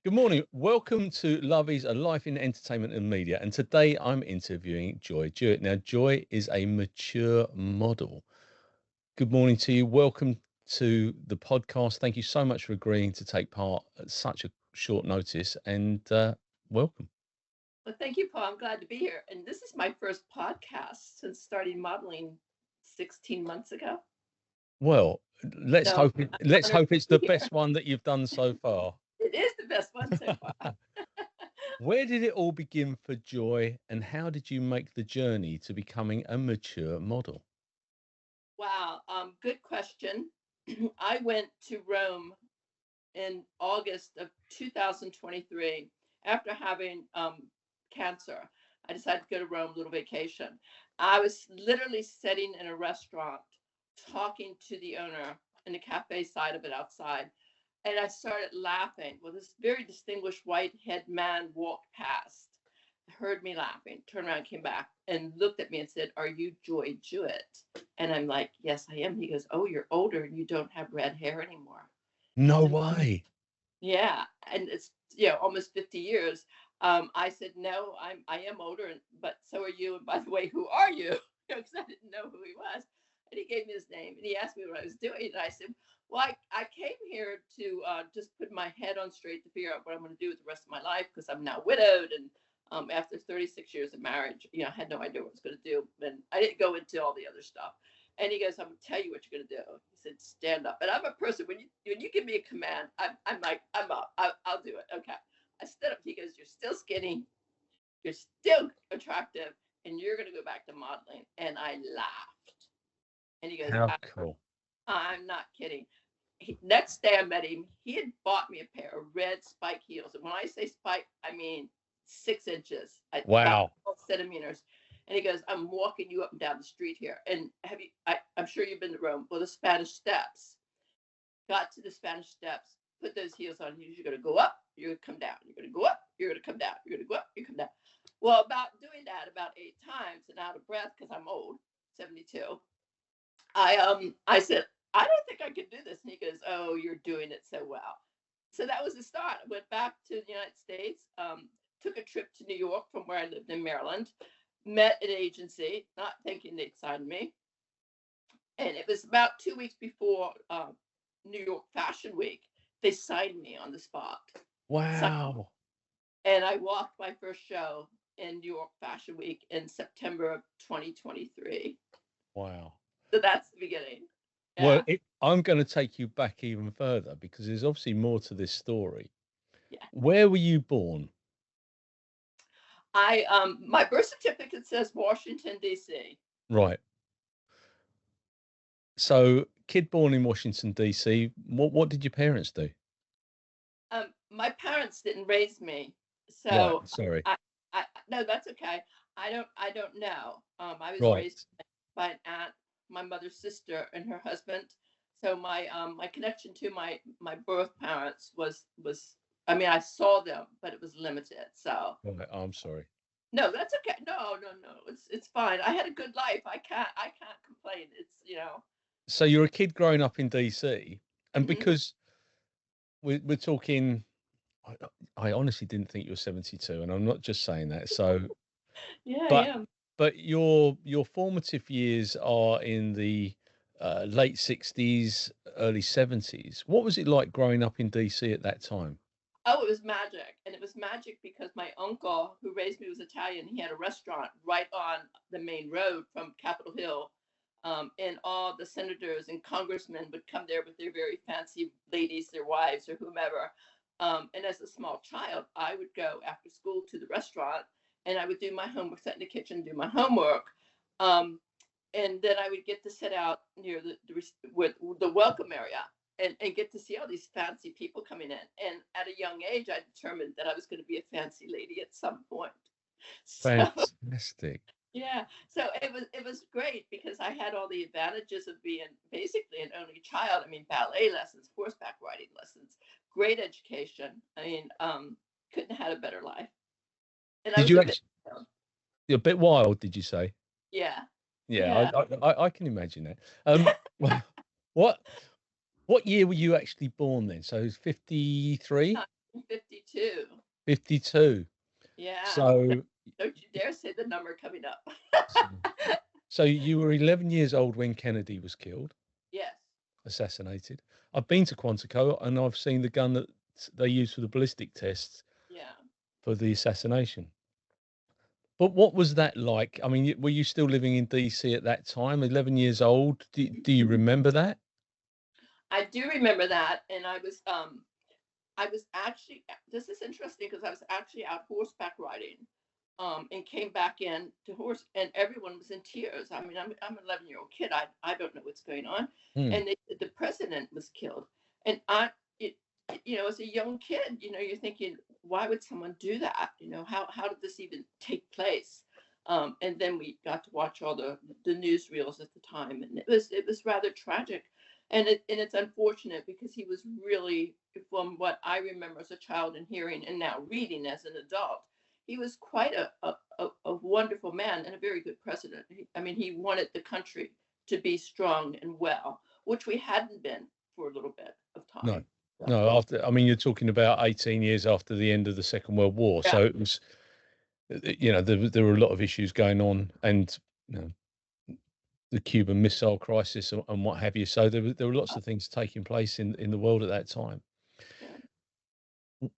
Good morning. Welcome to Love is a Life in Entertainment and Media. And today I'm interviewing Joy Jewett. Now, Joy is a mature model. Good morning to you. Welcome to the podcast. Thank you so much for agreeing to take part at such a short notice and welcome. Well, thank you, Paul. I'm glad to be here. And this is my first podcast since starting modeling 16 months ago. Well, So I'm let's honored hope it's to the be here. best one that you've done so far. It is the best one so far. Where did it all begin for Joy and how did you make the journey to becoming a mature model? Wow. Good question. I went to Rome in August of 2023 after having cancer. I decided to go to Rome, little vacation. I was literally sitting in a restaurant talking to the owner in the cafe side of it outside. And I started laughing. Well, this very distinguished white head man walked past, heard me laughing, turned around, came back, and looked at me and said, "Are you Joy Jewett?" And I'm like, "Yes, I am." He goes, "Oh, you're older and you don't have red hair anymore." I No said, way. "Yeah," and it's almost 50 years. I said, "No, I am older, but so are you. And by the way, who are you?" Because I didn't know who he was. And he gave me his name and he asked me what I was doing. And I said, "Well, I came here to just put my head on straight to figure out what I'm going to do with the rest of my life because I'm now widowed and after 36 years of marriage, I had no idea what I was going to do, and I didn't go into all the other stuff." And he goes, "I'm gonna tell you what you're gonna do." He said, "Stand up." And I'm a person when you give me a command, I'm like, I'm up. I'll do it. Okay. I stood up. He goes, "You're still skinny. You're still attractive, and you're gonna go back to modeling." And I laughed. And he goes, How cool. I'm not kidding." Next day I met him. He had bought me a pair of red spike heels, and when I say spike, I mean 6 inches, about Wow. 12 centimeters. And he goes, "I'm walking you up and down the street here. And have you? I'm sure you've been to Rome. Well, the Spanish Steps. Got to the Spanish Steps. Put those heels on. You're going to go up. You're going to come down. You're going to go up. You're going to come down. You're going to go up. You come down." Well, about doing that about 8 times and out of breath because I'm old, 72. I said, "I don't think I could do this." And he goes, "Oh, you're doing it so well." So that was the start. I went back to the United States, took a trip to New York from where I lived in Maryland, met an agency, not thinking they'd sign me. And it was about 2 weeks before New York Fashion Week. They signed me on the spot. Wow. And I walked my first show in New York Fashion Week in September of 2023. Wow. So that's the beginning. Well, Yeah. I'm going to take you back even further because there's obviously more to this story. Yeah. Where were you born? My birth certificate says Washington, D.C. Right. So, kid born in Washington, D.C. What did your parents do? My parents didn't raise me, Right. so Sorry. I no, that's okay. I don't know. I was Right. raised by an aunt, my mother's sister, and her husband. So my connection to my birth parents was I mean I saw them, but it was limited. So Right. I'm sorry. no, that's okay. No. It's fine. I had a good life. I can't complain. It's. So you're a kid growing up in DC, and Mhm. because we're talking, I, I honestly didn't think you were 72, and I'm not just saying that. So, Yeah, I but am. but your formative years are in the late 60s, early 70s. What was it like growing up in DC at that time? Oh, it was magic. And it was magic because my uncle, who raised me, was Italian. He had a restaurant right on the main road from Capitol Hill. And all the senators and congressmen would come there with their very fancy ladies, their wives, or whomever. And as a small child, I would go after school to the restaurant and I would do my homework, sit in the kitchen, do my homework. Um, and then I would get to sit out near the welcome area and get to see all these fancy people coming in. And at a young age, I determined that I was going to be a fancy lady at some point. So Fantastic. yeah, so it was great because I had all the advantages of being basically an only child. I mean, ballet lessons, horseback riding lessons, great education. I mean, couldn't have had a better life. And I Did was you a bit, actually? You're a bit wild, did you say? yeah, Yeah, yeah. I can imagine that. Well, what what year were you actually born then? So it's 53? 1952. 52. 52. Yeah. So, Don't you dare say the number coming up. so so you were 11 years old when Kennedy was killed, Yes. assassinated. I've been to Quantico and I've seen the gun that they used for the ballistic tests Yeah. for the assassination. But what was that like? I mean, were you still living in DC at that time? 11 years old? Do you remember that? I do remember that, and I was actually, this is interesting because I was actually out horseback riding, and came back in to horse, and everyone was in tears. I mean, I'm an 11-year-old kid. I don't know what's going on, Hmm. and the president was killed, and it, as a young kid, you're thinking, why would someone do that? How did this even take place? And then we got to watch all the newsreels at the time, and it was rather tragic, and it's unfortunate because he was really, from what I remember as a child and hearing and now reading as an adult, he was quite a wonderful man and a very good president. I mean, he wanted the country to be strong and well, which we hadn't been for a little bit of No, time. So, no. After, I mean, you're talking about 18 years after the end of the Second World War, yeah. so it was, there were a lot of issues going on, and you know, the Cuban Missile Crisis and what have you. So there were lots of things taking place in the world at that time. Yeah.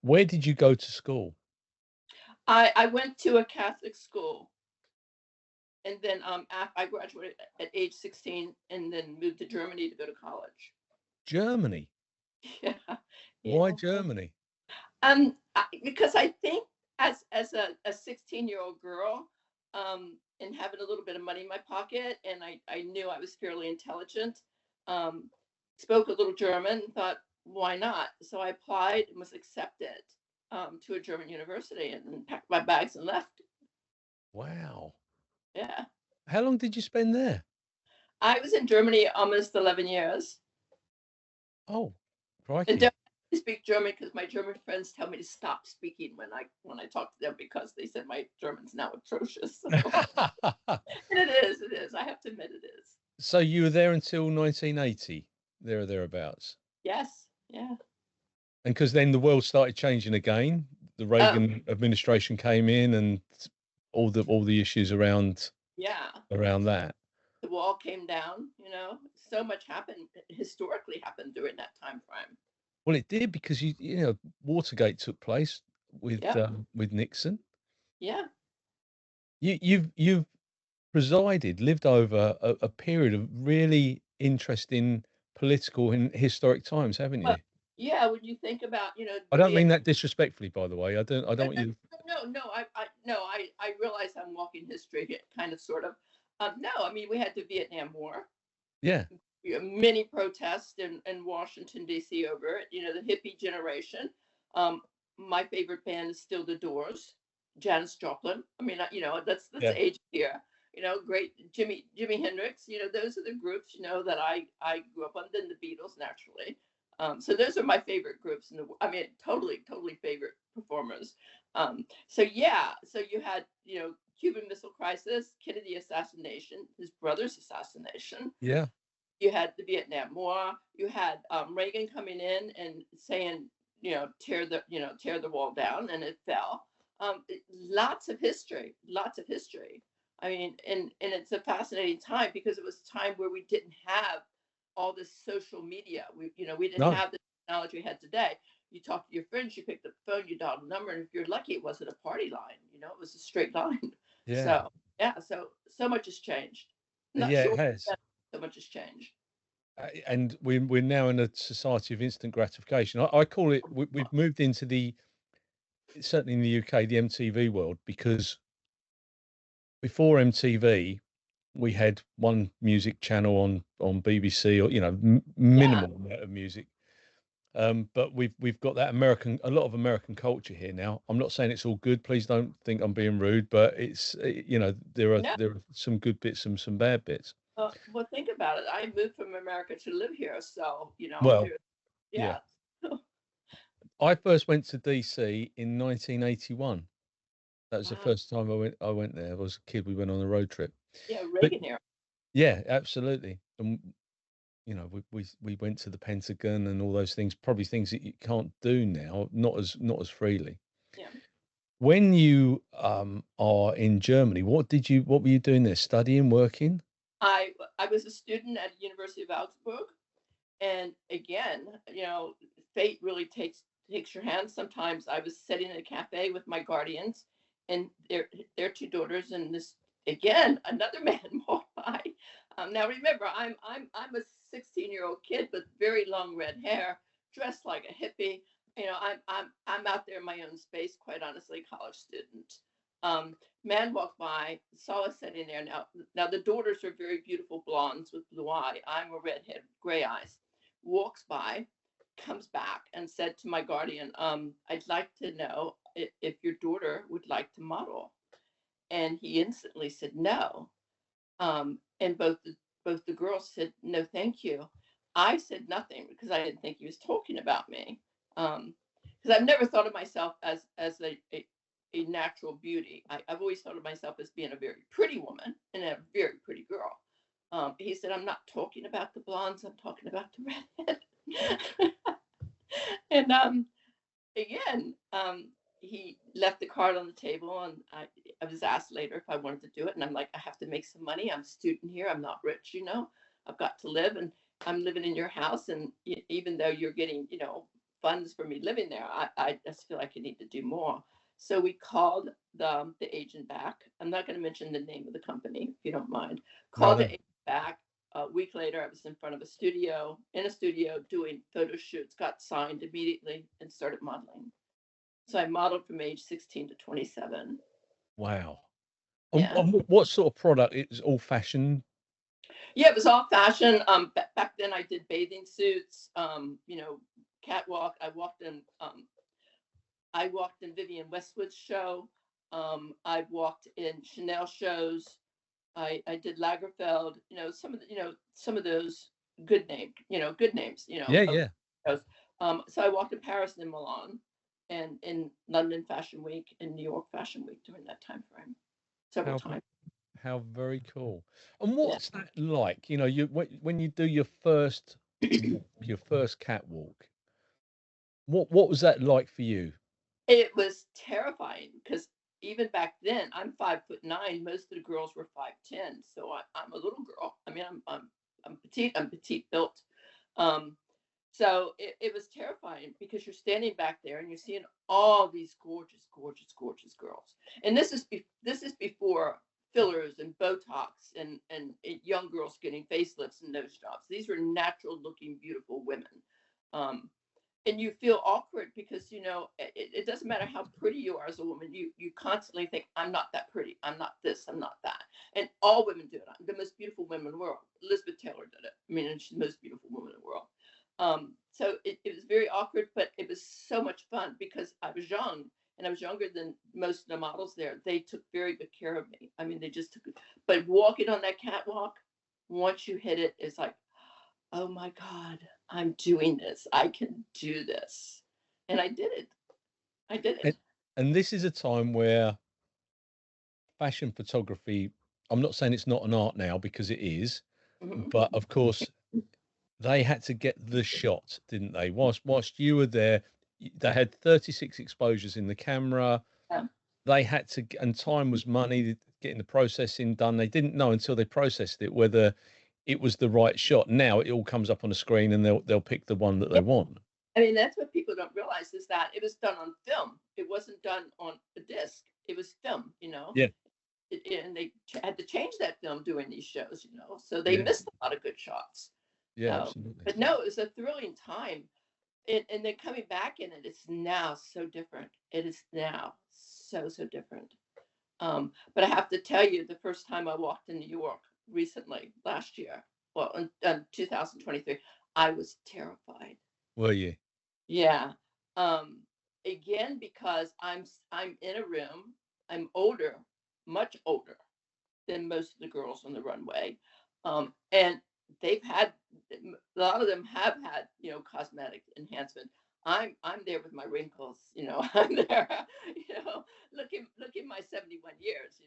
Where did you go to school? I went to a Catholic school, and then I graduated at age 16, and then moved to Germany to go to college. Germany. Yeah, Why yeah. Germany? Because I think as a 16-year-old girl, and having a little bit of money in my pocket, and I knew I was fairly intelligent, um, spoke a little German, and thought, why not? So I applied and was accepted, to a German university, and then packed my bags and left. Wow. Yeah. How long did you spend there? I was in Germany almost 11 years. Oh, And crikey. don't speak German because my German friends tell me to stop speaking when I talk to them because they said my German's now atrocious. So. And it is. I have to admit it is. So you were there until 1980, there or thereabouts. Yes. Yeah. And because then the world started changing again, the Oh, Reagan administration came in and all the issues yeah. around that. The wall came down. So much happened, historically happened during that time frame. Well, it did because Watergate took place Yep. with Nixon. Yeah. You've lived over a period of really interesting political and historic times, haven't Well, you? yeah. When you think about, I the don't Viet. mean that disrespectfully, by the way. I don't No, want no, you. no, no. I realize I'm walking history, kind of, sort of. No, I mean, we had the Vietnam War. Yeah, Many protests in Washington D.C. over it. The hippie generation. Um, my favorite band is still the Doors, Janis Joplin. I mean, that's yeah, the age here. Great Jimi Hendrix. Those are the groups that I grew up on. Then the Beatles, naturally. So those are my favorite groups I mean, totally favorite performers. So yeah, so you had Cuban Missile Crisis, Kennedy assassination, his brother's assassination. yeah, You had the Vietnam War. You had Reagan coming in and saying, tear the wall down, and it fell. Lots of history, lots of history. I mean, and it's a fascinating time because it was a time where we didn't have all this social media. We didn't no, have the technology we had today. You talk to your friends, you picked up the phone, you dialed a number, and if you're lucky, it wasn't a party line. It was a straight line. yeah, So yeah, so much has changed. Not yeah. It sure has. that so much has changed. And we're now in a society of instant gratification. I call it. We've moved into certainly in the UK, the MTV world, because before MTV, we had one music channel on BBC, or Yeah. minimal amount of music. But we've got a lot of American culture here now. I'm not saying it's all good. Please don't think I'm being rude, but there are No. some good bits and some bad bits. Well, think about it. I moved from America to live here, so Well, there. yeah. Yeah. I first went to DC in 1981. That was the Wow. first time I went there. I was a kid. We went on a road trip. Yeah, But Reagan era. yeah, absolutely. we went to the Pentagon and all those things, probably things that you can't do now, not as freely. Yeah. When you are in Germany, what were you doing there? Studying, working? I was a student at the University of Augsburg, and again, fate really takes your hand. Sometimes I was sitting in a cafe with my guardians and their two daughters, and this again another man walked by. Now remember, I'm a 16-year-old kid with very long red hair, dressed like a hippie. I'm out there in my own space, quite honestly, college student. Man walked by, saw us sitting there. Now the daughters are very beautiful blondes with blue eye. I'm a redhead, gray eyes. Walks by, comes back, and said to my guardian, "I'd like to know if your daughter would like to model." And he instantly said no. And both the girls said no, thank you. I said nothing because I didn't think he was talking about me. Because I've never thought of myself as a natural beauty. I've always thought of myself as being a very pretty woman and a very pretty girl. He said, "I'm not talking about the blondes. I'm talking about the redhead." And again, he left the card on the table, and I was asked later if I wanted to do it, and I'm like, "I have to make some money. I'm a student here. I'm not rich, I've got to live, and I'm living in your house, and even though you're getting, funds for me living there, I just feel like I need to do more." So we called the agent back. I'm not going to mention the name of the company if you don't mind. No, Called the no. agent back. A week later, I was in front of in a studio doing photo shoots, got signed immediately, and started modeling. So I modeled from age 16 to 27. Wow. Yeah. And what sort of product? It's all fashion. Yeah, it was all fashion. Back then I did bathing suits, catwalk. I walked in Vivienne Westwood's show. I walked in Chanel shows. I did Lagerfeld, some of those good names, Yeah, of yeah. shows. So I walked in Paris and in Milan and in London Fashion Week and New York Fashion Week during that time frame several How times. how very cool. And Yeah. what's that like? When you do your first catwalk, what was that like for you? It was terrifying because even back then, I'm 5'9". Most of the girls were 5'10". So I'm a little girl. I mean, I'm petite. I'm petite built. Um, so it was terrifying because you're standing back there and you're seeing all these gorgeous, gorgeous, gorgeous girls. And this is before fillers and Botox and young girls getting facelifts and nose jobs. These were natural looking, beautiful women. Um, and you feel awkward because it doesn't matter how pretty you are as a woman, you constantly think, "I'm not that pretty, I'm not this, I'm not that." And all women do it. The most beautiful women in the world, Elizabeth Taylor, did it. I mean, and she's the most beautiful woman in the world. So it was very awkward, but it was so much fun because I was young, and I was younger than most of the models there. They took very good care of me. I mean, they just took it. But walking on that catwalk, once you hit it, it's like, "Oh my God, I'm doing this. I can do this." And I did it. I did And, it. and this is a time where fashion photography, I'm not saying it's not an art now because it is, Mhm. but of course they had to get the shot, didn't they? Whilst you were there, they had 36 exposures in the camera. Yeah. They had to, and time was money, getting the processing done. They didn't know until they processed it whether it was the right shot. Now it all comes up on a screen and they'll pick the one that they Yeah. want. I mean, that's what people don't realize is that it was done on film. It wasn't done on a disc. It was film. Yeah, And they had to change that film doing these shows. So they yeah, missed a lot of good shots. yeah, So, absolutely. but no, it was a thrilling time. And then coming back in it, it's now so different. It is now so different. But I have to tell you, the first time I walked in New York recently, last year, well, in 2023, I was terrified. Were you? Yeah. Um, Again, because I'm in a room. I'm older, much older than most of the girls on the runway, and they've had a lot of them have had cosmetic enhancement. I'm there with my wrinkles. I'm there, looking my 71 years.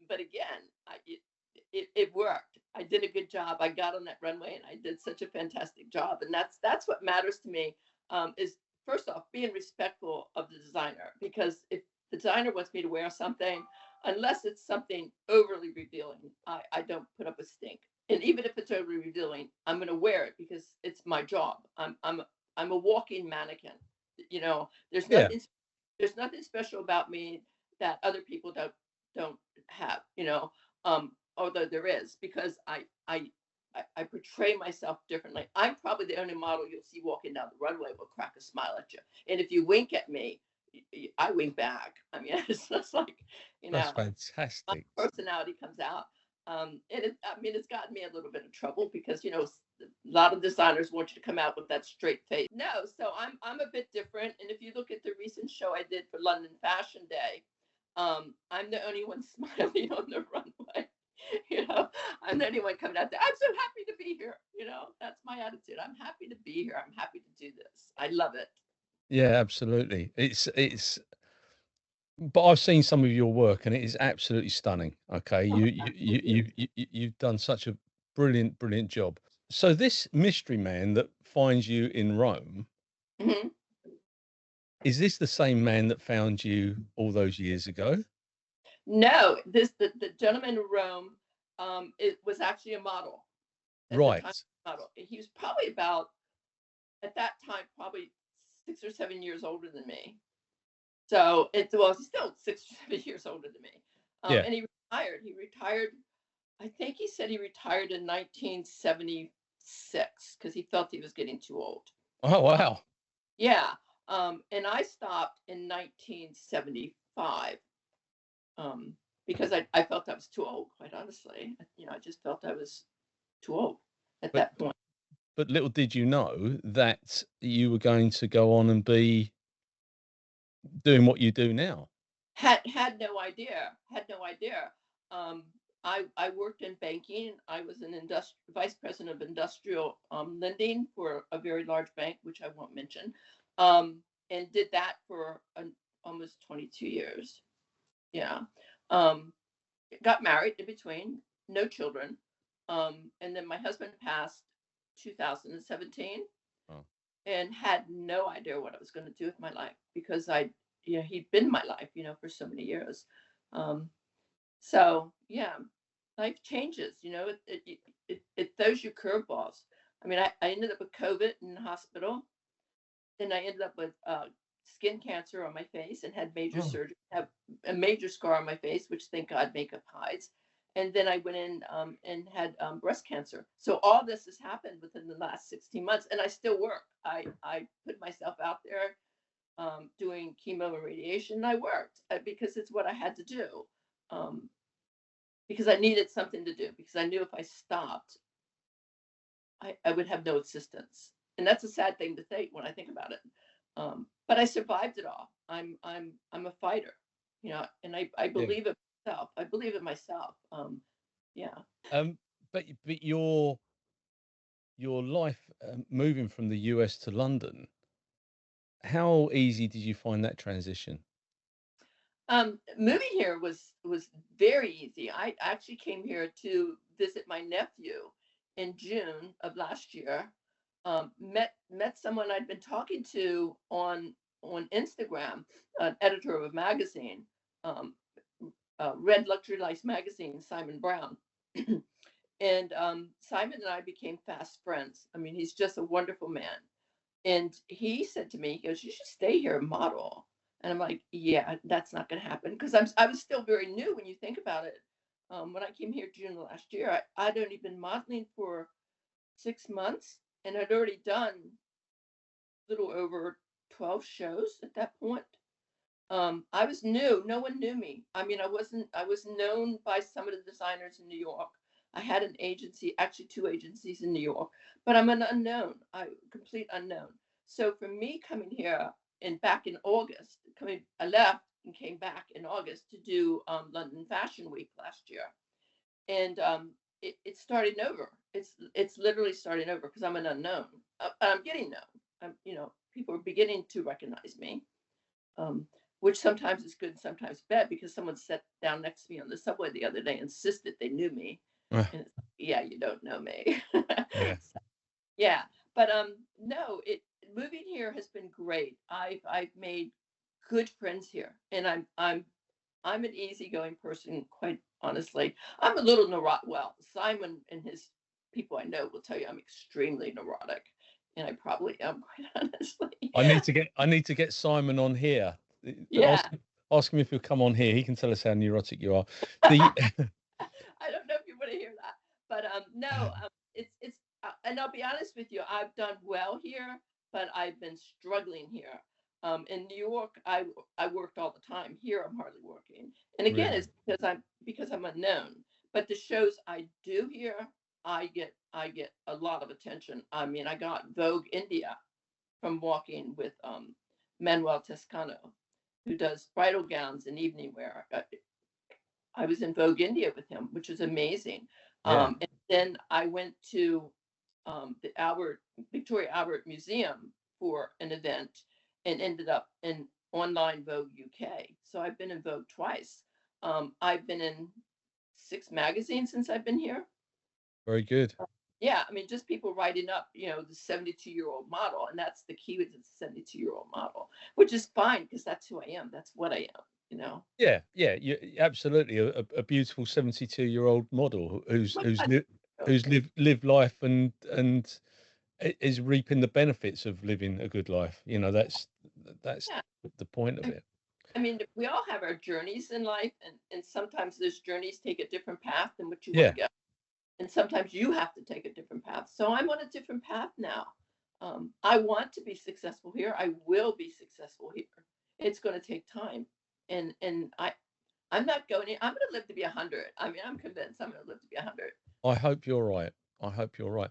But again, it worked. I did a good great job. I got on that runway and I did such a fantastic job. And that's what matters to me. Is first off being respectful of the designer, because if the designer wants me to wear something, unless it's something overly revealing, I don't put up a stink. And even if it's overly revealing, I'm going to wear it because it's my job. I'm a walking mannequin. You know, Yeah. there's nothing special about me that other people don't have. You know, although there is, because I portray myself differently. I'm probably the only model you'll see walking down the runway will crack a smile at you, and if you wink at me, I wink back. I mean, it's just like, you That's know, my fantastic. personality comes out. And I mean, it's gotten me a little bit of trouble because, you know, a lot of designers want you to come out with that straight face. No, so I'm a bit different. And if you look at the recent show I did for London Fashion Day, I'm the only one smiling on the runway. You know, I'm the only one coming out there. I'm so happy to be here. You know, that's my attitude. I'm happy to be here. I'm happy to do this. I love it. Yeah, absolutely. But I've seen some of your work and it is absolutely stunning. Okay. Oh my God, thank You've done such a brilliant, brilliant job. So this mystery man that finds you in Rome, you. Mhm. is this the same man that found you all those years ago? No, the gentleman in Rome, it was actually a model at the time. Right. Model. He was probably about at that time probably 6 or 7 years older than me. So it was still 6 or 7 years older than me. Yeah. And he retired. He retired. I think he said he retired in 1976 because he felt he was getting too old. Oh, Uh, wow. yeah. And I stopped in 1975, because I felt I was too old, quite honestly. You know, I just felt I was too old at But that point. but little did you know that you were going to go on and be doing what you do now. Had no idea. Had no idea. Um, I worked in banking. I was an vice president of industrial lending for a very large bank, which I won't mention, and did that for almost 22 years. Yeah. Um, got married in between, no children, and then my husband passed 2017, Oh. and had no idea what I was going to do with my life because he'd been my life, you know, for so many years. Um, so yeah, life changes, you know, it throws you curveballs. I mean, I ended up with COVID in the hospital. Then I ended up with skin cancer on my face and had major Oh. surgery, have a major scar on my face, which thank God makeup hides. And then I went in and had breast cancer. So all this has happened within the last 16 months, and I still work. I put myself out there doing chemo and radiation. And I worked because it's what I had to do, um, because I needed something to do, because I knew if I stopped, I would have no assistance. And that's a sad thing to think when I think about it. But I survived it all. I'm a fighter, you know, and I Yeah. believe in myself. I believe in myself. Yeah. Um, but your life moving from the US to London, how easy did you find that transition? Moving here was very easy. I actually came here to visit my nephew in June of last year. Met someone I'd been talking to on Instagram, an editor of a magazine, um, Red Luxury Life magazine, Simon Brown. And Simon and I became fast friends. I mean, he's just a wonderful man. And he said to me, he goes, "You should stay here and model." And I'm like, "Yeah, that's not going to happen," because I was still very new when you think about it. When I came here June of last year, I'd only been modeling for 6 months, and I'd already done a little over 12 shows at that point. I was new. No one knew me. I mean, I was known by some of the designers in New York. I had an agency, actually two agencies in New York, but I'm an unknown, complete unknown. So for me coming here and back in August, I left and came back in August to do London Fashion Week last year. And it's starting over. It's literally starting over because I'm an unknown. I'm getting known. You know, people are beginning to recognize me, um, which sometimes is good and sometimes bad, because someone sat down next to me on the subway the other day, insisted they knew me. Ah, And yeah, you don't know me. Yeah. So, yeah, but no, it moving here has been great. I've made good friends here, and I'm an easygoing person, quite honestly. I'm a little neurotic. Well, Simon and his people I know will tell you I'm extremely neurotic, and I probably am, quite honestly. I need to get Simon on here. Yeah. Ask him if he'll come on here. He can tell us how neurotic you are. The I don't know if you want to hear that, but no, and I'll be honest with you, I've done well here, but I've been struggling here. In New York, I worked all the time. Here, I'm hardly working, and again, really, it's because I'm unknown. But the shows I do here, I get a lot of attention. I mean, I got Vogue India from walking with Manuel Toscano, who does bridal gowns and evening wear. I was in Vogue India with him, which was amazing. yeah, And then I went to the Victoria Albert Museum for an event and ended up in online Vogue UK. So I've been in Vogue twice. I've been in 6 magazines since I've been here. very good. Yeah, I mean, just people writing up, the 72-year-old model, and that's the key with the 72-year-old model, which is fine because that's who I am. That's what I am. Yeah, yeah, you absolutely a beautiful 72-year-old model who's lived life and is reaping the benefits of living a good life. That's Yeah. the point of it. I mean, we all have our journeys in life, and sometimes those journeys take a different path than what you want to Yeah. go. And sometimes you have to take a different path. So I'm on a different path now. I want to be successful here. I will be successful here. It's going to take time, and I'm not going. I'm going to live to be 100. I mean, I'm convinced I'm going to live to be 100. I hope you're right. I hope you're right.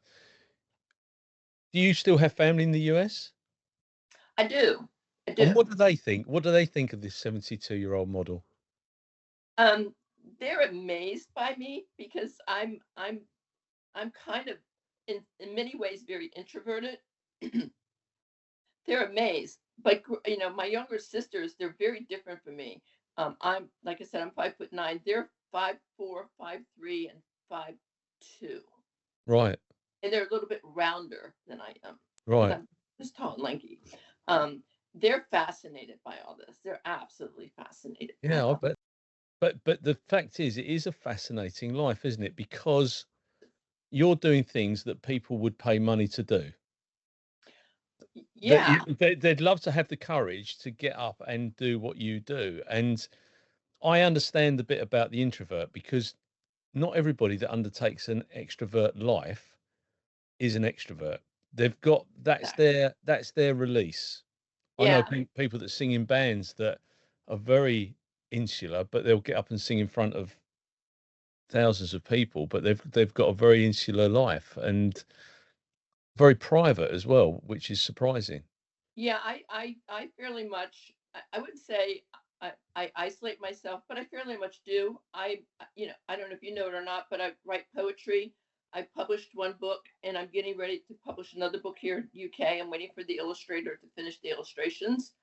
Do you still have family in the US? I do. I And do. what do they think? What do they think of this 72-year-old model? Um, they're amazed by me because I'm kind of in many ways very introverted. They're amazed. But my younger sisters, they're very different from me. I'm like I said, I'm 5'9". They're 5'4", 5'3", and 5'2", Right, and they're a little bit rounder than I am because right. I'm just tall and lanky. Um, they're fascinated by all this. They're absolutely fascinated by Yeah, I all. bet. But the fact is, it is a fascinating life, isn't it? Because you're doing things that people would pay money to do. That Yeah, they'd love to have the courage to get up and do what you do. And I understand the bit about the introvert because not everybody that undertakes an extrovert life is an extrovert. They've got exactly. that's their release. I know Yeah, people that sing in bands that are very insular, but they'll get up and sing in front of thousands of people, but they've got a very insular life and very private as well, which is surprising. yeah. I fairly much. I wouldn't say I isolate myself, but I fairly much do. I don't know if you know it or not, but I write poetry. I published one book, and I'm getting ready to publish another book here in UK. I'm waiting for the illustrator to finish the illustrations.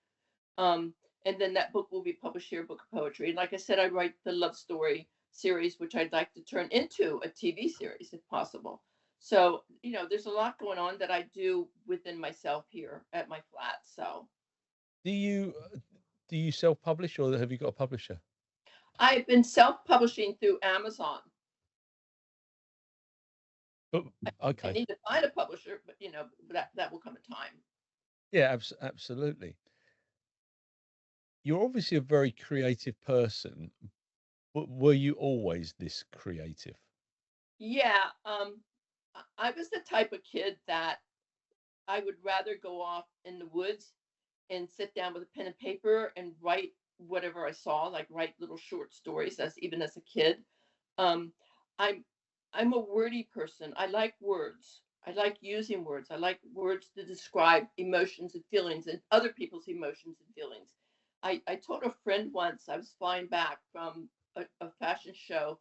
Um, and then that book will be published here, a book of poetry. And like I said, I write the love story series, which I'd like to turn into a TV series if possible. So, there's a lot going on that I do within myself here at my flat. So Do you do you self-publish or have you got a publisher? I've been self-publishing through Amazon. But I okay. need to find a publisher, but that will come in time. Yeah, absolutely. You're obviously a very creative person, but were you always this creative? Yeah, I was the type of kid that I would rather go off in the woods and sit down with a pen and paper and write whatever I saw, like write little short stories even as a kid. Um, I'm I'm a wordy person. I like words. I like using words. I like words to describe emotions and feelings and other people's emotions and feelings. I told a friend once I was flying back from a fashion show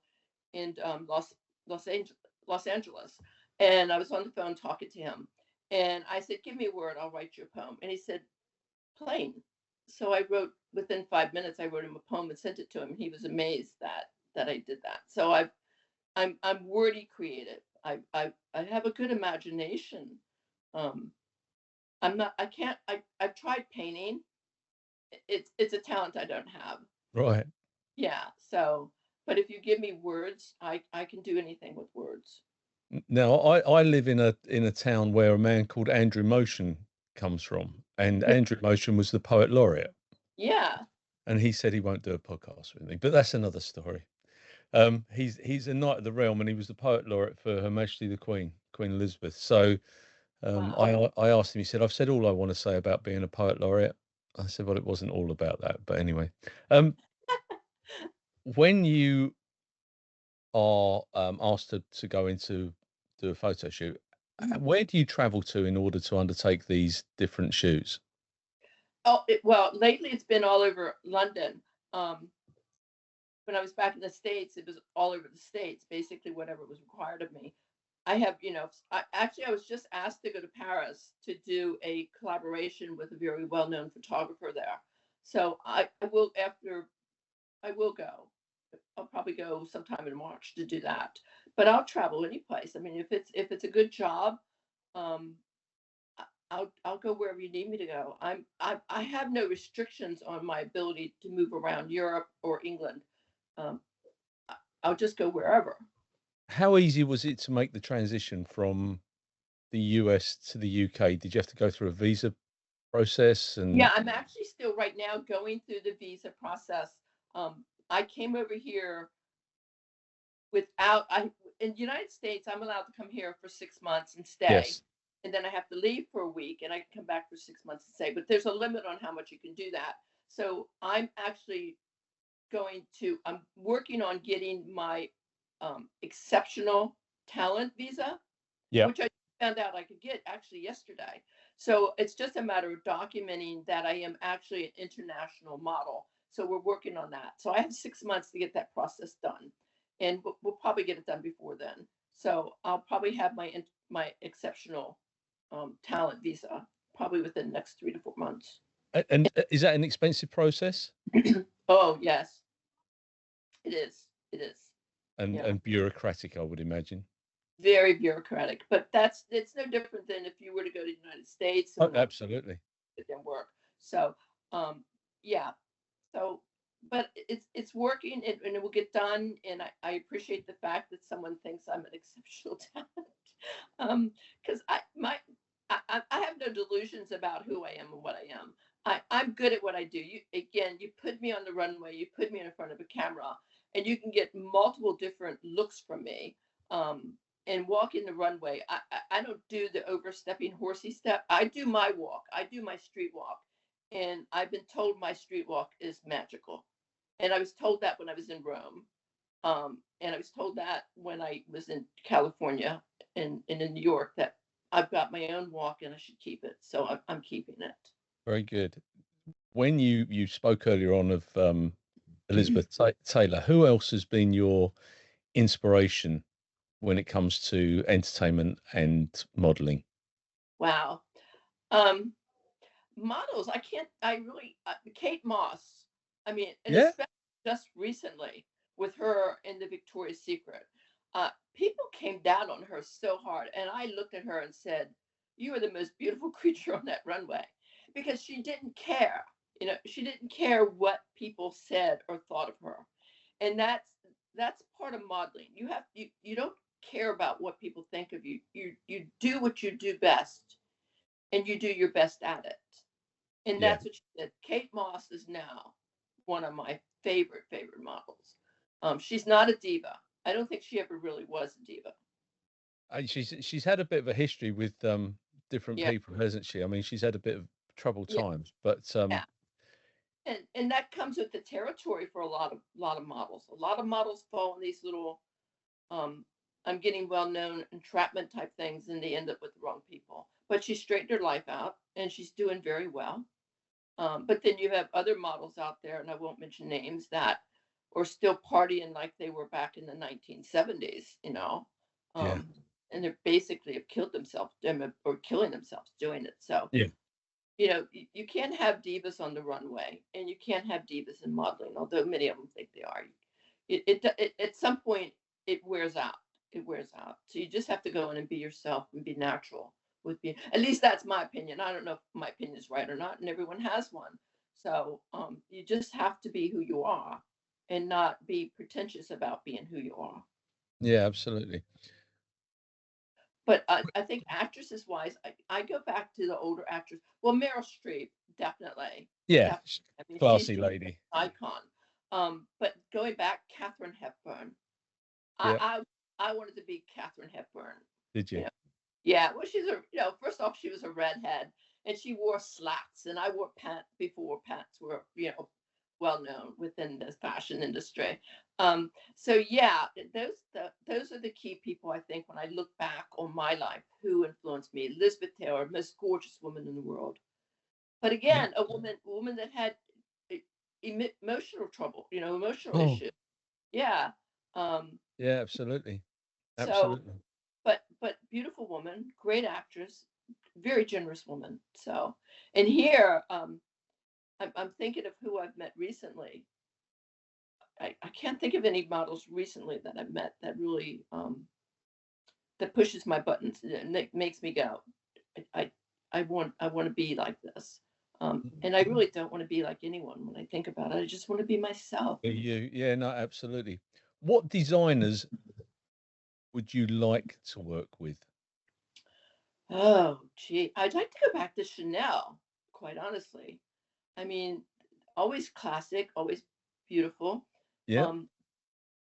in Los Angeles, Los Angeles, and I was on the phone talking to him, and I said, "Give me a word, I'll write you a poem." And he said, "Plain." So I wrote within 5 minutes. I wrote him a poem and sent it to him. He was amazed that I did that. So I'm wordy creative. I have a good imagination. Um, I'm not. I can't. I've tried painting. It's a talent I don't have. Right. Yeah. So, but if you give me words, I can do anything with words. Now, I live in a town where a man called Andrew Motion comes from, and Andrew Motion was the poet laureate, Yeah. and he said he won't do a podcast with me, but that's another story. He's a knight of the realm, and he was the poet laureate for Her Majesty the Queen, Queen Elizabeth. So Wow. I asked him. He said, "I've said all I want to say about being a poet laureate." I said, "Well, it wasn't all about that, but anyway." Um, when you are asked to go into do a photo shoot, Mhm. where do you travel to in order to undertake these different shoots? Oh, well, lately it's been all over London. Um, when I was back in the States, it was all over the States, basically whatever was required of me. I have, I was just asked to go to Paris to do a collaboration with a very well-known photographer there. So I will after I will go. I'll probably go sometime in March to do that. But I'll travel any place. I mean, if it's a good job, um, I'll go wherever you need me to go. I have no restrictions on my ability to move around Europe or England. Um, I'll just go wherever. How easy was it to make the transition from the US to the UK? Did you have to go through a visa process? Yeah, And I'm actually still right now going through the visa process. I came over here without I in the United States, I'm allowed to come here for 6 months and stay. yes, And then I have to leave for a week and I can come back for 6 months and stay. But there's a limit on how much you can do that. So I'm working on getting my exceptional talent visa, yeah, which I found out I could get actually yesterday. So it's just a matter of documenting that I am actually an international model. So we're working on that. So I have 6 months to get that process done, and we'll probably get it done before then. So I'll probably have my exceptional talent visa probably within the next 3 to 4 months. and is that an expensive process Oh yes, it is. It is. Yeah. and bureaucratic? I would imagine. Very bureaucratic, but it's no different than if you were to go to the United States Oh, or absolutely. it didn't work. So, yeah. So, but it's working and it will get done. And I appreciate the fact that someone thinks I'm an exceptional talent. Because I have no delusions about who I am and what I am. I'm good at what I do. You put me on the runway, you put me in front of a camera, and you can get multiple different looks from me. Um, and walking the runway, I don't do the overstepping horsey step. I do my walk. I do my street walk, and I've been told my street walk is magical. And I was told that when I was in Rome, and I was told that when I was in California and in New York that I've got my own walk and I should keep it. So I'm keeping Very good. When you spoke earlier on of it. Elizabeth Taylor, who else has been your inspiration when it comes to entertainment and modeling? Wow. Um, Models, I really, Kate Moss. I mean, and Yeah, especially just recently with her in the Victoria's Secret, people came down on her so hard, and I looked at her and said, "You are the most beautiful creature on that runway," because she didn't care. She didn't care what people said or thought of her, and that's part of modeling. You don't care about what people think of you. You do what you do best, and you do your best at it. And yeah. that's what she did. Kate Moss is now one of my favorite models. She's not a diva. I don't think she ever really was a diva. She's had a bit of a history with different Yeah, people, hasn't she? I mean, she's had a bit of troubled yeah, times, but yeah. And that comes with the territory for a lot of models. A lot of models fall in these little um, I'm getting well known entrapment type things, and they end up with the wrong people. But she straightened her life out, and she's doing very well. But then you have other models out there, and I won't mention names, that are still partying like they were back in the 1970s, yeah, um, and they're basically have killed themselves or killing themselves doing it. So, yeah. you can't have divas on the runway, and you can't have divas in modeling, although many of them think they are. At some point, it wears out. It wears out. So you just have to go in and be yourself and be natural with being. At least that's my opinion. I don't know if my opinion is right or not, and everyone has one. So you just have to be who you are, and not be pretentious about being who you are. Yeah, absolutely. But I think actresses wise, I go back to the older actors. Well, Meryl Streep, definitely, Yeah, definitely. I mean, classy she's an lady. icon. But going back, Katharine Hepburn. Yeah, I I wanted to be Katharine Hepburn. did You you? know, yeah. Well, she's a first off, she was a redhead, and she wore slacks, and I wore pants before pants were well known within the fashion industry. So yeah, those are the key people I think when I look back on my life who influenced me. Elizabeth Taylor, most gorgeous woman in the world, but Yeah. again, a woman that had emotional trouble, emotional Oh, issues. Yeah. Um, yeah, absolutely. so Absolutely. but beautiful woman, great actress, very generous woman. So, and here, I'm thinking of who I've met recently. I can't think of any models recently that I've met that really that pushes my buttons and makes me go, I I want to be like this. And I really don't want to be like anyone when I think about it. I just want to be myself. You, yeah, no, absolutely. What designers would you like to work with? Oh, gee, I'd like to go back to Chanel, quite honestly. I mean, always classic, always beautiful. Yeah. Um,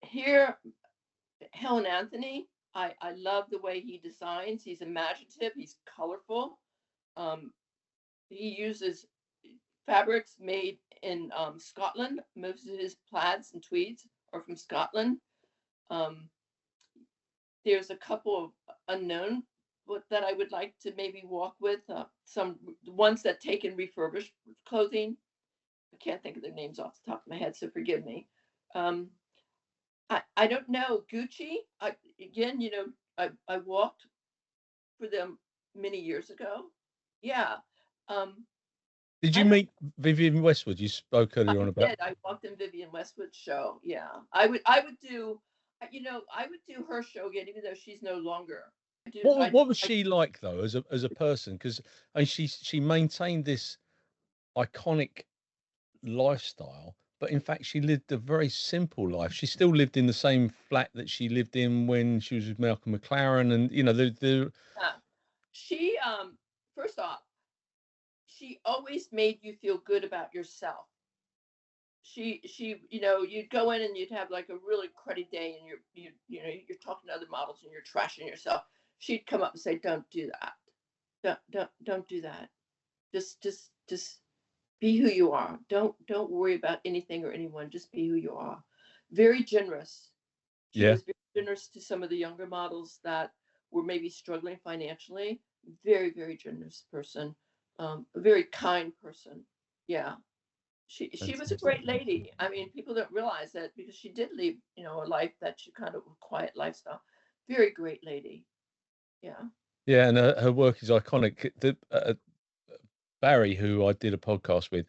here, Helen Anthony, I love the way he designs. He's imaginative, he's colorful. Um, he uses fabrics made in Scotland. Most of his plaids and tweeds are from Scotland. Um, there's a couple of unknown that I would like to maybe walk with. Some ones that take in refurbished clothing. I can't think of their names off the top of my head, so forgive me. Um, I don't know Gucci. Again, I walked for them many years ago. Yeah. Um, Did I you don't. meet Vivienne Westwood? You spoke earlier I on about. did. I walked in Vivienne Westwood's show. Yeah. I would do. I would do her show again, even though she's no longer. I do. What was she like though, as a person? Because she maintained this iconic lifestyle, but in fact she lived a very simple life. She still lived in the same flat that she lived in when she was with Malcolm McLaren, and the Yeah. She first off, she always made you feel good about yourself. You'd go in and you'd have like a really cruddy day, and you're talking to other models and you're trashing yourself. She'd come up and say, "Don't do that. Don't do that. Just be who you are. Don't worry about anything or anyone. Just be who you are." Very generous. She yeah, was very generous to some of the younger models that were maybe struggling financially. Very, very generous person. A very kind person. Yeah. She was a fantastic. great lady. I mean, people don't realize that because she did lead, a life that she kind of a quiet lifestyle. Very great lady. Yeah. Yeah, and her work is iconic. Barry, who I did a podcast with,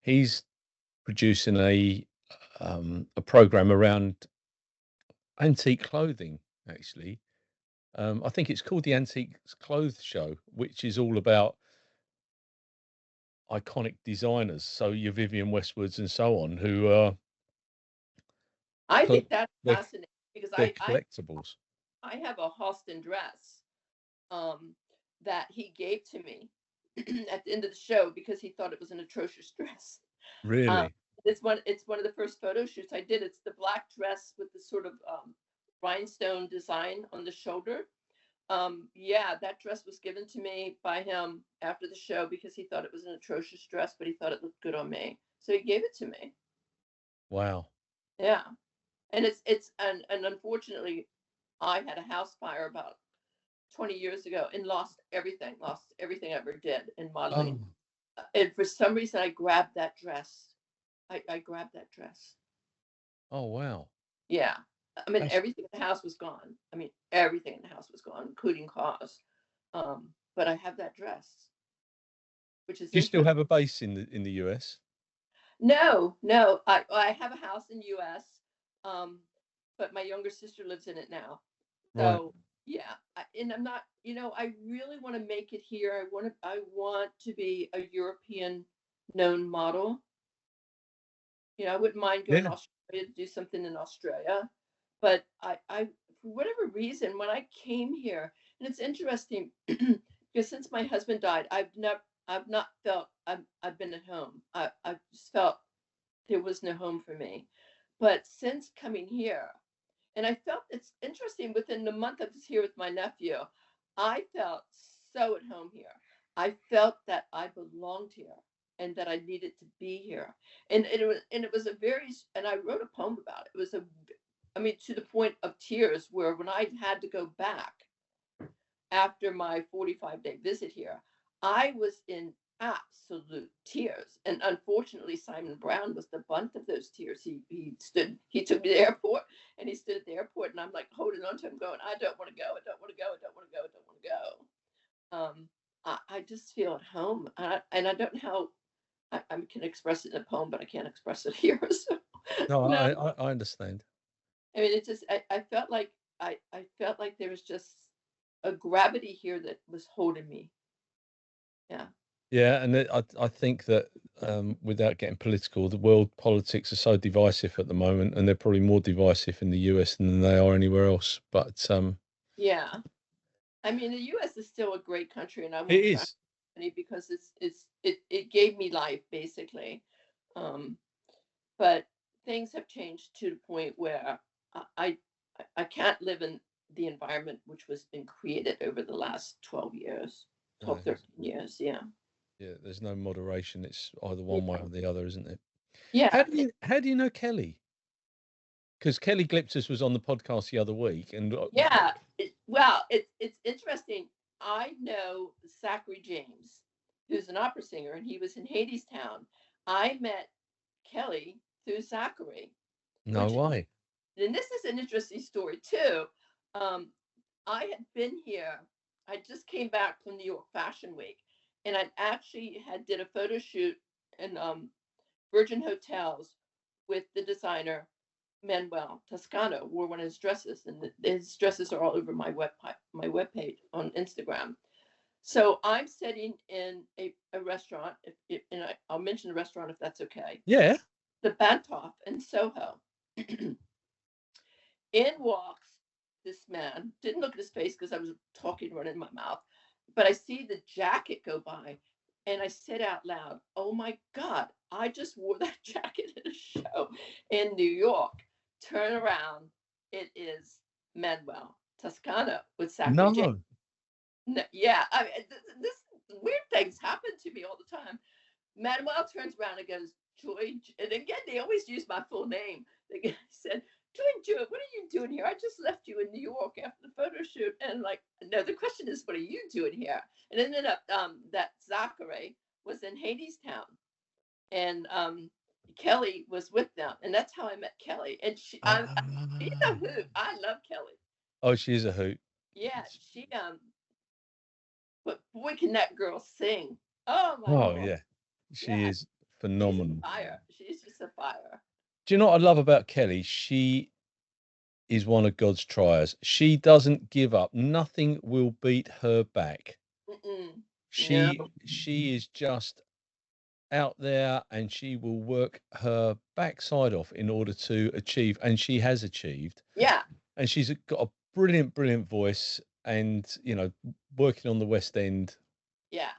he's producing a program around antique clothing. Actually, I think it's called the Antiques Clothes Show, which is all about iconic designers. So your Vivienne Westwoods and so on, who are I cl- think that's they're fascinating because they're I collectibles. I have a Halston dress um, that he gave to me at the end of the show because he thought it was an atrocious dress. Um, Really? it's one of the first photo shoots I did. It's the black dress with the sort of rhinestone design on the shoulder. Yeah, that dress was given to me by him after the show because he thought it was an atrocious dress, but he thought it looked good on me, so he gave it to me. Wow. Yeah, and and unfortunately, I had a house fire about 20 years ago and lost everything I ever did in modeling. Oh, And for some reason, I grabbed that dress. I grabbed that dress. oh wow. Yeah. I mean, That's. everything in the house was gone. I mean, everything in the house was gone, including cars. But I have that dress, which is Do you still interesting. have a base in the US? No, no. I have a house in U.S. Um, but my younger sister lives in it now. Right. So yeah, and I'm not, I really want to make it here. I want to be a European known model. I wouldn't mind going to Yeah. Australia to do something in Australia, but I for whatever reason, when I came here, and it's interesting because since my husband died, I've not felt I've been at home. I just felt there was no home for me. But since coming here, and I felt it's interesting within the month I was here with my nephew, I felt so at home here. I felt that I belonged here and that I needed to be here. And it was a very, and I wrote a poem about it. It was I mean, to the point of tears, where when I had to go back after my 45-day visit here, I was in absolute tears. And unfortunately, Simon Brown was the bunt of those tears. He took me to the airport, and he stood at the airport, and I'm like holding on to him, going, I don't want to go, I don't want to go, I don't want to go, I don't want to go. I just feel at home. And I don't know how I can express it in a poem, but I can't express it here. So, No, no, I understand. I mean, I felt like I felt like there was just a gravity here that was holding me. Yeah. Yeah, and I think that without getting political, the world politics are so divisive at the moment, and they're probably more divisive in the US than they are anywhere else. But Yeah. I mean, the US is still a great country, and I it won't trash is. it because it gave me life, basically. Um, but things have changed to the point where I I can't live in the environment which was been created over the last 12 years, No, 12, 13 years. Yeah. yeah, there's no moderation. It's either Yeah. one way or the other, isn't it? Yeah. How do you know Kelly? Because Kelly Gliptus was on the podcast the other week, and Yeah. Well, it's interesting. I know Zachary James, who's an opera singer, and he was in Hadestown. I met Kelly through Zachary, no which, way. and this is an interesting story too. Um, I had been here. I just came back from New York Fashion Week, and I actually did a photo shoot in Virgin Hotels with the designer Manuel Toscano. Wore one of his dresses, and his dresses are all over my webpage on Instagram. So I'm sitting in a restaurant, and I'll mention the restaurant if that's okay. Yeah. The Bantoff in Soho. In walks this man. Didn't look at his face because I was talking, running my mouth. But I see the jacket go by, and I said out loud, "Oh my God, I just wore that jacket at a show in New York." Turn around, it is Manuel Toscano with Zachary James. No. No, yeah, I mean, this weird things happen to me all the time. Manuel turns around and goes, Joy, and again, they always use my full name. They said, Joy Jewett, what are you doing here? I just left you in New York after the photo shoot. And like, no, the question is, what are you doing here? And it ended up that Zachary was in Hadestown, and Kelly was with them. And that's how I met Kelly. And she's a Ah. hoot. I love Kelly. Oh, she is a hoot. Yeah, but boy, can that girl sing. Oh my Oh Lord. yeah, she Yeah, is she's a phenomenal. fire. She's just a fire. Do you know what I love about Kelly? She is one of God's triers. She doesn't give up. Nothing will beat her back. Mm-mm. No. She is just out there, and she will work her backside off in order to achieve, and she has achieved. Yeah. And she's got a brilliant, brilliant voice, and working on the West End, Yeah.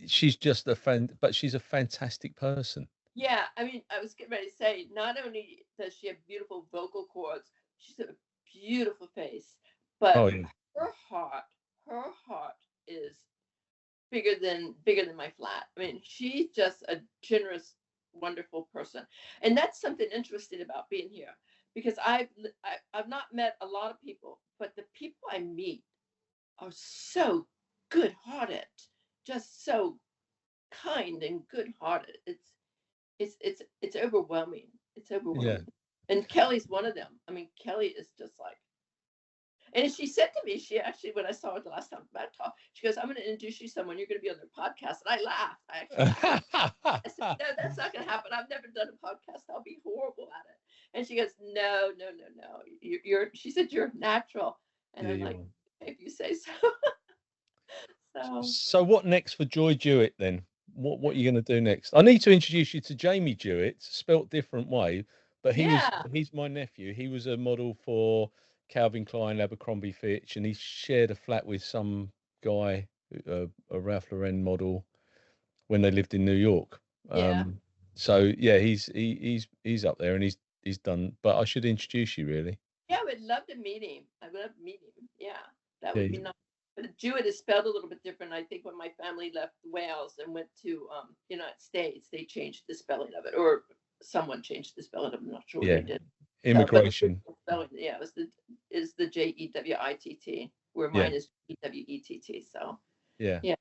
she's just but she's a fantastic person. Yeah. I mean, I was getting ready to say, not only does she have beautiful vocal cords, she's a beautiful face, Oh but yeah. her heart, her heart is bigger than my flat. I mean, she's just a generous, wonderful person, and that's something interesting about being here, because I've not met a lot of people, but the people I meet are so good-hearted, just so kind and good-hearted. It's overwhelming. It's Yeah. overwhelming. And Kelly's one of them. I mean, Kelly is just like, And she said to me, she actually, when I saw her the last time I talked, she goes, "I'm going to introduce you to someone. You're going to be on their podcast." And I laughed. I actually laughed. I said, "No, that's not going to happen. I've never done a podcast. I'll be horrible at it." And she goes, "No, no, no, no. You're," she said, "you're natural." And Yeah, I'm you like, are. "If you say so." So So what next for Joy Jewett then? What are you going to do next? I need to introduce you to Jamie Jewett, spelt different way, but yeah, he's my nephew. He was a model for Calvin Klein, Abercrombie Fitch, and he shared a flat with some guy, a Ralph Lauren model, when they lived in New York. yeah, So yeah, he's up there and he's done. But I should introduce you really. yeah. I would love to meet him. I would love to meet him. Yeah, that Yeah, would be nice. But Jewett is spelled a little bit different. I think when my family left Wales and went to United States, they changed the spelling of it, or someone changed the spelling of it. I'm not sure what yeah. they did. So, but the Immigration. original spelling, yeah, it was the Jewett, where Yeah, mine is Ewett. So yeah. yeah.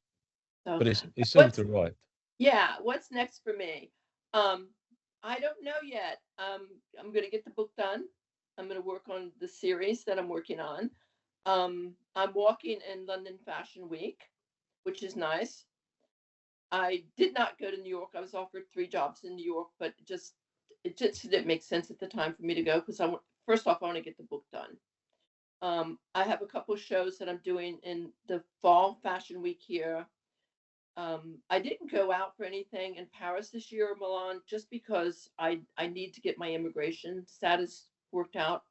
So But it's all what's right. yeah, what's next for me? Um, I don't know yet. I'm gonna get the book done. I'm gonna work on the series that I'm working on. I'm walking in London Fashion Week, which is nice. I did not go to New York. I was offered 3 jobs in New York, but it just didn't make sense at the time for me to go because first off I want to get the book done. I have a couple of shows that I'm doing in the fall fashion week here. I didn't go out for anything in Paris this year or Milan just because I need to get my immigration status worked out.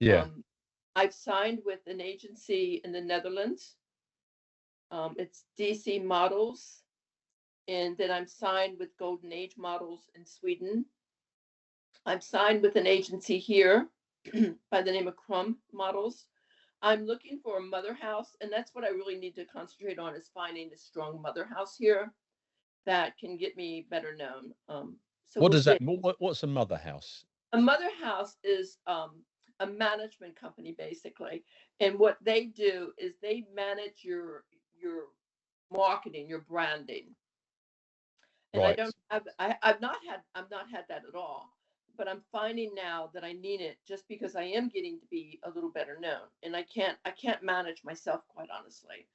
Yeah. Um, I've signed with an agency in the Netherlands. It's DC Models, and then I'm signed with Golden Age Models in Sweden. I'm signed with an agency here by the name of Crumb Models. I'm looking for a mother house, and that's what I really need to concentrate on is finding a strong mother house here that can get me better known. So What we'll does see. that? What's a mother house? A mother house is a management company basically, and what they do is they manage your marketing, your branding. And I Right. don't have I've not had that at all. But I'm finding now that I need it just because I am getting to be a little better known, and I can't manage myself quite honestly,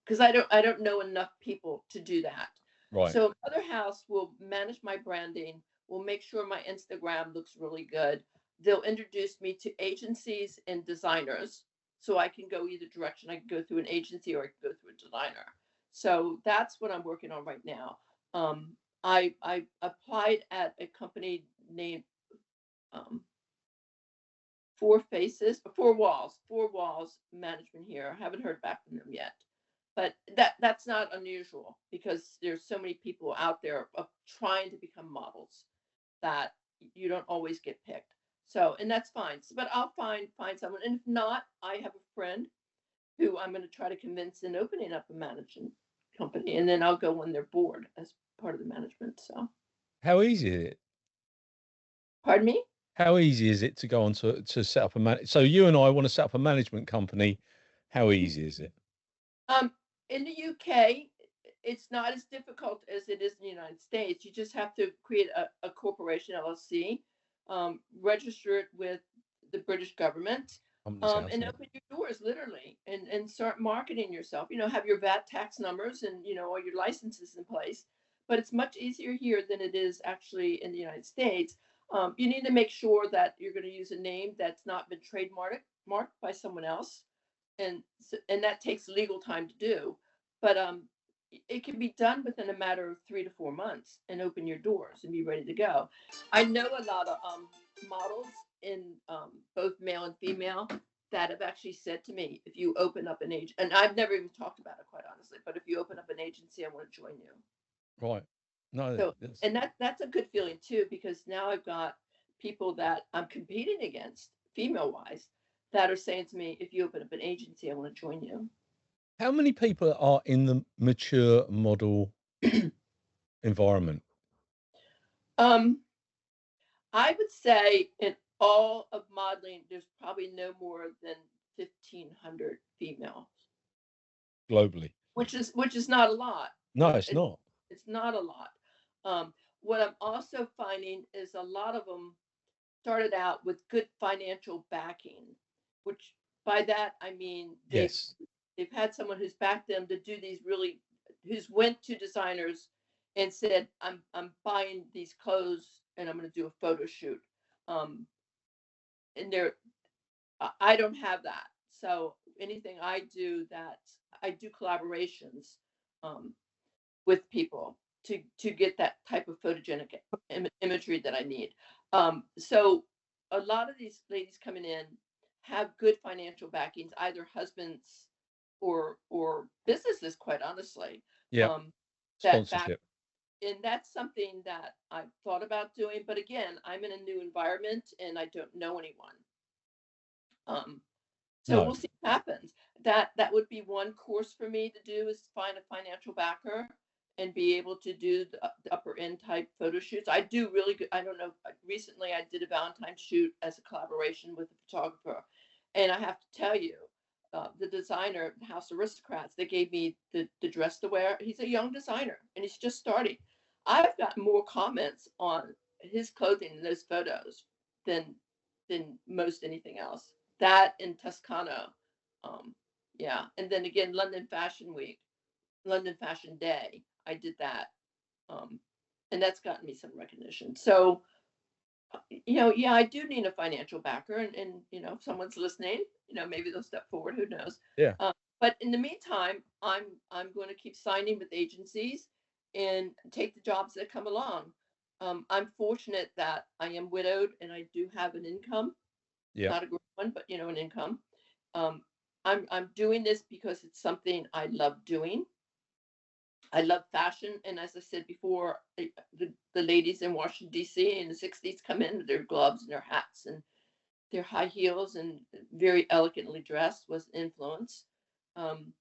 because I don't know enough people to do that. Right. So Mother House will manage my branding, will make sure my Instagram looks really good. They'll introduce me to agencies and designers, so I can go either direction. I can go through an agency or I can go through a designer. So that's what I'm working on right now. I applied at a company named um, Four Walls Management here. I haven't heard back from them yet, but that's not unusual because there's so many people out there trying to become models that you don't always get picked. So, and that's fine. So, but I'll find someone, and if not, I have a friend who I'm going to try to convince in opening up a management company, and then I'll go on their board as part of the management. So, How easy is it? pardon me. How easy is it to go on to set up a So you and I want to set up a management company. How easy is it? Um, in the UK, it's not as difficult as it is in the United States. You just have to create a corporation LLC, register it with the British government, Company's house, and yeah. open your doors literally, and start marketing yourself. Have your VAT tax numbers and all your licenses in place. But it's much easier here than it is actually in the United States. You need to make sure that you're going to use a name that's not been trademarked marked by someone else, and that takes legal time to do. But it can be done within a matter of 3 to 4 months and open your doors and be ready to go. I know a lot of models in both male and female that have actually said to me, if you open up an agent, and I've never even talked about it quite honestly, but if you open up an agency, I want to join you. Right. No, So, that's and that's a good feeling too, because now I've got people that I'm competing against, female wise, that are saying to me, if you open up an agency, I want to join you. how many people are in the mature model environment um, I would say in all of modeling, there's probably no more than 1,500 females, globally? which is not a lot. No, it's It, not. it's not a lot. What I'm also finding is a lot of them started out with good financial backing, which By that I mean Yes. they've had someone who's backed them to do these really, who's went to designers and said, I'm buying these clothes and I'm going to do a photo shoot. Um, and they're I don't have that. So anything I do, that I do collaborations um, with people to get that type of photogenic imagery that I need. So a lot of these ladies coming in have good financial backings, either husbands or businesses, quite honestly, Yep. um, that back. Sponsorship. And that's something that I've thought about doing. But again, I'm in a new environment and I don't know anyone. Um, so No. we'll see what happens. That would be one course for me to do, is find a financial backer and be able to do the upper end type photo shoots. I do really good. I don't know. Recently, I did a Valentine's shoot as a collaboration with a photographer, and I have to tell you, the designer, House Aristocrats, they gave me the dress to wear. He's a young designer and he's just starting. I've got more comments on his clothing in those photos than most anything else. That in Toscano, um, yeah, and then again London Fashion Week, London Fashion Day, I did that, um, and that's gotten me some recognition. So yeah, I do need a financial backer, and if someone's listening, maybe they'll step forward. Who knows? Yeah. But in the meantime, I'm going to keep signing with agencies and take the jobs that come along. I'm fortunate that I am widowed and I do have an income, Yep. not a great one, but an income. Um, I'm doing this because it's something I love doing. I love fashion, and as I said before, the ladies in Washington D.C. in the '60s come in with their gloves and their hats and their high heels and very elegantly dressed was an influence. Um,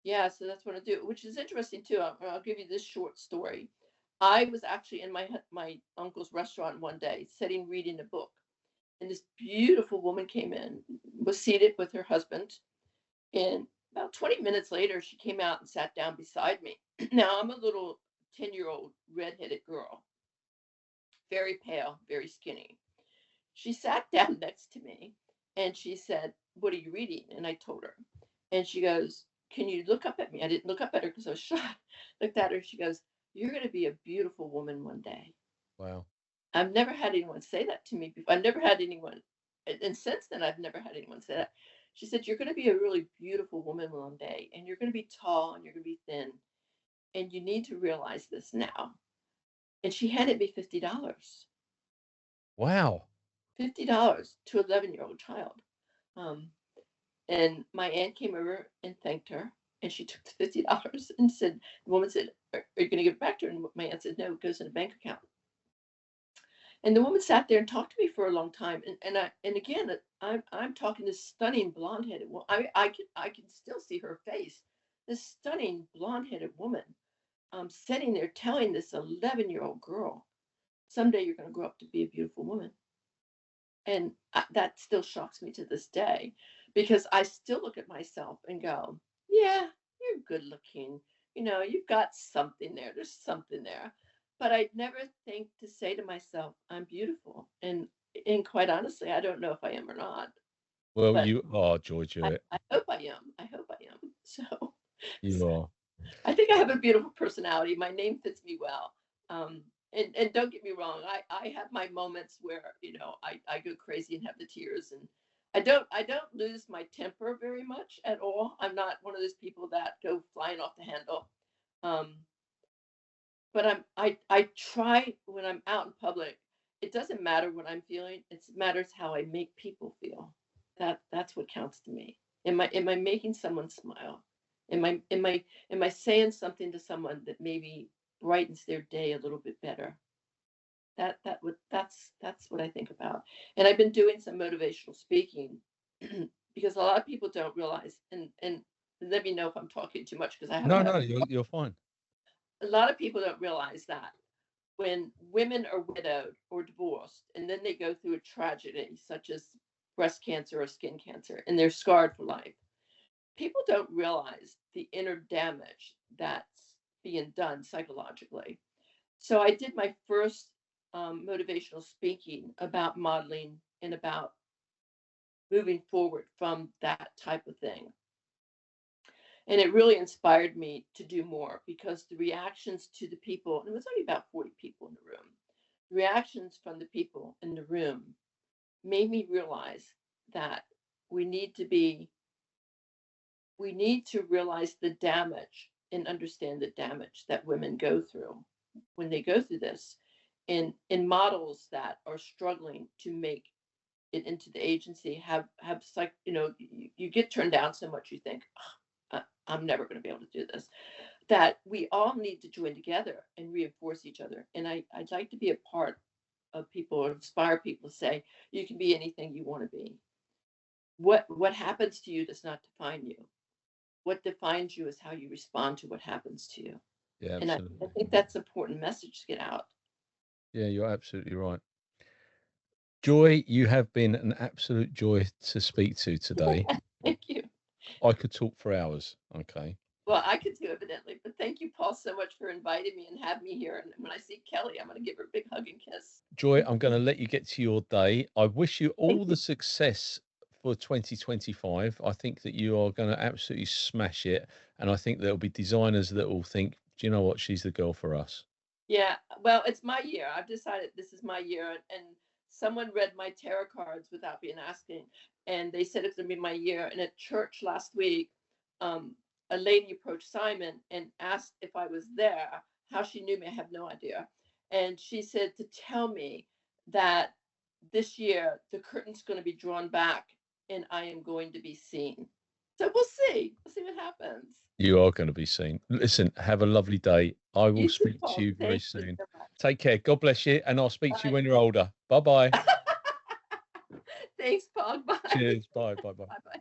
yeah, so that's what I do, which is interesting too. I'll give you this short story. I was actually in my uncle's restaurant one day, sitting reading a book, and this beautiful woman came in, was seated with her husband, and about 20 minutes later, she came out and sat down beside me. Now, I'm a little 10-year-old redheaded girl, very pale, very skinny. She sat down next to me and she said, "What are you reading?" And I told her. And she goes, "Can you look up at me?" I didn't look up at her because I was shy. Looked at her. She goes, "You're going to be a beautiful woman one day." Wow. I've never had anyone say that to me before. I've never had anyone, and since then, I've never had anyone say that. She said, "You're going to be a really beautiful woman one day, and you're going to be tall and you're going to be thin, and you need to realize this now." And she handed me $50, Wow. $50 to an 11-year-old child. Um, and my aunt came over and thanked her, and she took the $50 and said, the woman said, "Are you going to give it back to her?" And my aunt said, "No, it goes in a bank account." And the woman sat there and talked to me for a long time. And again, I'm talking this stunning blonde headed woman. I can still see her face. This stunning blonde headed woman, sitting there telling this 11-year-old girl, "Someday you're going to grow up to be a beautiful woman." And that still shocks me to this day, because I still look at myself and go, "Yeah, you're good looking. You've got something there. There's something there." But I'd never think to say to myself, "I'm beautiful." And quite honestly, I don't know if I am or not, Well, but you are, Joy Jewett. I hope I am. I hope I am. So, You are. I think I have a beautiful personality. My name fits me well. And don't get me wrong, I have my moments where, I go crazy and have the tears, and I don't lose my temper very much at all. I'm not one of those people that go flying off the handle. Um, but I try when I'm out in public, it doesn't matter what I'm feeling, it matters how I make people feel. That's what counts to me. Am I making someone smile? Am I saying something to someone that maybe brightens their day a little bit better? That's what I think about. And I've been doing some motivational speaking because a lot of people don't realize, and let me know if I'm talking too much because I haven't No, had no, you're fine. a lot of people don't realize that when women are widowed or divorced and then they go through a tragedy such as breast cancer or skin cancer and they're scarred for life, people don't realize the inner damage that's being done psychologically. So I did my first motivational speaking about modeling and about moving forward from that type of thing. And it really inspired me to do more because the reactions to the people, and it was only about 40 people in the room, the reactions from the people in the room made me realize that we need to be, we need to realize the damage and understand the damage that women go through when they go through this in models that are struggling to make it into the agency have like, you get turned down so much you think, I'm never going to be able to do this, that we all need to join together and reinforce each other. And I'd like to be a part of people, or inspire people to say you can be anything you want to be. What happens to you does not define you. What defines you is how you respond to what happens to you. Yeah, And I absolutely. think that's an important message to get out. Yeah, you're absolutely right. Joy, you have been an absolute joy to speak to today. Thank you. I could talk for hours. Okay. Well, I could too, evidently, but thank you, Paul, so much for inviting me and having me here. And when I see Kelly, I'm going to give her a big hug and kiss. Joy, I'm going to let you get to your day. I wish you Thank all you. the success for 2025. I think that you are going to absolutely smash it. And I think there'll be designers that will think, do you know what? She's the girl for us. Yeah, well, it's my year. I've decided this is my year. And someone read my tarot cards without being asking, and they said it's going to be my year. And at church last week, um, a lady approached Simon and asked if I was there. How she knew me, I have no idea. And she said to tell me that this year the curtain's going to be drawn back and I am going to be seen. So we'll see. We'll see what happens. You are going to be seen. Listen, have a lovely day. I will You too, speak to Paul. you very Thank you soon. so much. Take care. God bless you. And I'll speak to you Bye. when you're older. Bye bye. Thanks, Paul. Bye. Cheers. Bye. Bye. Bye. Bye. Bye.